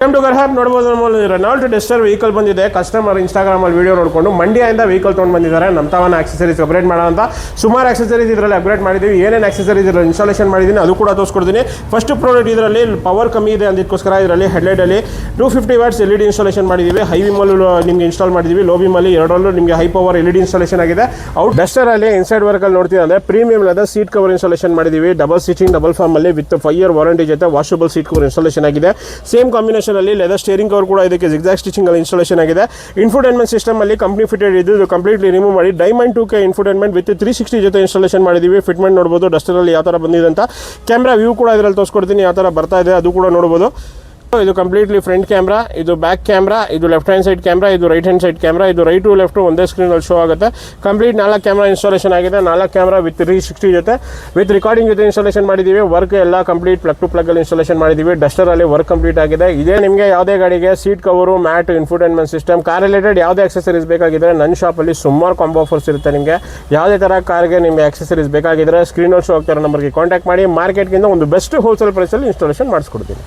To ಗರ್ಹಾಪ್ ನೋಡ್ಬೋದು. Renault Duster vehicle ಬಂದಿದೆ. Customer Instagram ಅಲ್ಲಿ ವಿಡಿಯೋ ನೋಡಿಕೊಂಡು ಮಂಡ್ಯದಿಂದ ವೆಹಿಕಲ್ ತೊಗೊಂಡು ಬಂದಿದ್ದಾರೆ. ನಮ್ಮ ತಾವನ್ನ ಆಕ್ಸೆಸರೀಸ್ ಅಪ್ಗ್ರೇಡ್ ಮಾಡೋಂಥ ಸುಮಾರು ಆಕ್ಸೆಸರೀಸ್ ಇದರಲ್ಲಿ ಅಪ್ಗ್ರೇಡ್ ಮಾಡಿದ್ದೀವಿ. ಏನೇನು ಆಕ್ಸೆಸರೀಸ್ ಇದರಲ್ಲಿ ಇನ್ಸ್ಟಾಲೇಷನ್ ಮಾಡಿದ್ದೀನಿ ಅದು ಕೂಡ ತೋರಿಸ್ಕೊಡ್ತೀನಿ. ಫಸ್ಟ್ ಪ್ರಾಡಕ್ಟ್ ಇದರಲ್ಲಿ ಪವರ್ ಕಮ್ಮಿ ಇದೆ ಅಂದಿದ್ದಕ್ಕೋಸ್ಕರ ಇದರಲ್ಲಿ ಹೆಡ್ಲೈಟಲ್ಲಿ 250 ವಾಟ್ಸ್ LED ಇನ್ಸ್ಟಾಲೇಷನ್ ಮಾಡಿದ್ದೀವಿ. ಹೈ ವಿಮಲ್ಲೂ ನಿಮಗೆ ಇನ್ಸ್ಟಾಲ್ ಮಾಡಿದ್ದೀವಿ, ಲೋ ವಿಮಲ್ಲಿ ಎರಡರಲ್ಲೂ ನಿಮಗೆ ಹೈ ಪವರ್ LED ಇನ್ಸ್ಟಾಲೇಷನ್ ಆಗಿದೆ. ಔಟ್ ಡಸ್ಟರಲ್ಲಿ ಇನ್ಸೈಡ್ ವರ್ಕಲ್ಲಿ ನೋಡ್ತೀವಿ ಅಂದರೆ premium leather seat cover installation ಮಾಡಿದ್ದೀವಿ. ಡಬಲ್ ಸ್ಟಿಚಿಂಗ್ ಡಬಲ್ ಫಾರ್ಮಲ್ಲಿ ವಿತ್ 5 year ವಾರಂಟಿ ಜೊತೆ ವಾಷಬಲ್ ಸೀಟ್ ಕವರ್ ಇನ್ಸ್ಟಾಲೇಷನ್ ಆಗಿದೆ. ಸೇಮ್ ಕಾಂಬಿನೇಷನ್ ಅಲ್ಲಿ ಲೆದರ್ ಸ್ಟೇರಿಂಗ್ ಕವರ್ ಕೂಡ ಇದಕ್ಕೆ ಜಿಗ್ಜಾಗ್ ಸ್ಟಿಚಿಂಗ್ ಅಲ್ಲಿ ಇನ್ಸ್ಟಾಲೇಷನ್ ಆಗಿದೆ. ಇನ್ಫೋಟೈನ್ಮೆಂಟ್ ಸಿಸ್ಟಮ್ ಅಲ್ಲಿ ಕಂಪ್ನಿ ಫಿಟೆಡ್ ಇದು ಕಂಪ್ಲೀಟ್ಲಿ ರಿಮೂವ್ ಮಾಡಿ ಡೈಮಂಡ್ 2K ಇನ್ಫೋಟೈನ್ಮೆಂಟ್ ವಿತ್ 360 ಜೊತೆ ಇನ್ಸ್ಟಾಲೇಷನ್ ಮಾಡಿದ್ದೀವಿ. ಫಿಟ್ಮೆಂಟ್ ನೋಡ್ಬೋದು ಡಸ್ಟರ್ ಅಲ್ಲಿ ಯಾವ ಥರ ಬಂದಿದೆ ಅಂತ. ಕ್ಯಾಮ್ರಾ ವ್ಯೂ ಕೂಡ ಇದರಲ್ಲಿ ತೋರಿಸ್ಕೊಡ್ತೀನಿ ಯಾವ ಥರ ಬರ್ತಾ ಇದೆ ಅದು ಕೂಡ ನೋಡ್ಬೋದು. ಇದು ಕಂಪ್ಲೀಟ್ಲಿ ಫ್ರಂಟ್ ಕ್ಯಾಮ್ರಾ, ಇದು ಬ್ಯಾಕ್ ಕ್ಯಾಮ್ರಾ, ಇದು ಲೆಫ್ಟ್ ಹ್ಯಾಂಡ್ ಸೈಡ್ ಕ್ಯಾಮ್ರಾ, ಇದು ರೈಟ್ ಹ್ಯಾಂಡ್ ಸೈಡ್ ಕ್ಯಾಮ್ರಾ, ಇದು ರೈಟ್ ಟು ಲೆಫ್ಟ್ ಒಂದೇ ಸ್ಕ್ರೀನಲ್ಲಿ ಶೋ ಆಗುತ್ತೆ. ಕಂಪ್ಲೀಟ್ 4 ಕ್ಯಾಮ್ರಾ ಇನ್ಸ್ಟಾಲೇಷನ್ ಆಗಿದೆ. 4 ಕ್ಯಾಮ್ರಾ ವಿತ್ 360 ಜೊತೆ ವಿತ್ ರಿಕಾರ್ಡಿಂಗ್ ಜೊತೆ ಇನ್ಸ್ಟಾಲೇಷನ್ ಮಾಡಿದ್ದೀವಿ. ವರ್ಕ್ ಎಲ್ಲ ಕಂಪ್ಲೀಟ್ ಪ್ಲಗ್ ಟು ಪ್ಲಗ್ ಅಲ್ಲಿ ಇನ್ಸ್ಟಾಲೇಷನ್ ಮಾಡಿದ್ದೀವಿ. ಡಸ್ಟರಲ್ಲಿ ವರ್ಕ್ ಕಂಪ್ಲೀಟ್ ಆಗಿದೆ. ಇದೇ ನಿಮಗೆ ಯಾವುದೇ ಗಾಡಿಗೆ seat cover, mat, infotainment system, car related ಯಾವುದೇ ಆಕ್ಸೆಸರೀಸ್ ಬೇಕಾಗಿದ್ದರೆ ನನ್ನ ಶಾಪಲ್ಲಿ ಸುಮಾರು ಕಾಂಬೋ ಆಫರ್ಸ್ ಇರುತ್ತೆ. ನಿಮಗೆ ಯಾವುದೇ ಥರ ಕಾರ್ಗೆ ನಿಮಗೆ ಆಕ್ಸೆಸರೀಸ್ ಬೇಕಾಗಿದ್ದರೆ ಸ್ಕ್ರೀನಲ್ಲಿ ಶೋ ಆಗ್ತಿರೋ ನಂಬರ್ಗೆ ಕಾಂಟ್ಯಾಕ್ಟ್ ಮಾಡಿ. ಮಾರ್ಕೆಟ್ಗಿಂತ ಒಂದು ಬೆಸ್ಟ್ ಹೋಲ್ಸೇಲ್ ಪ್ರೈಸಲ್ಲಿ ಇನ್ಸ್ಟಾಲೇಷನ್ ಮಾಡಿಸ್ಕೊಡ್ತೀನಿ.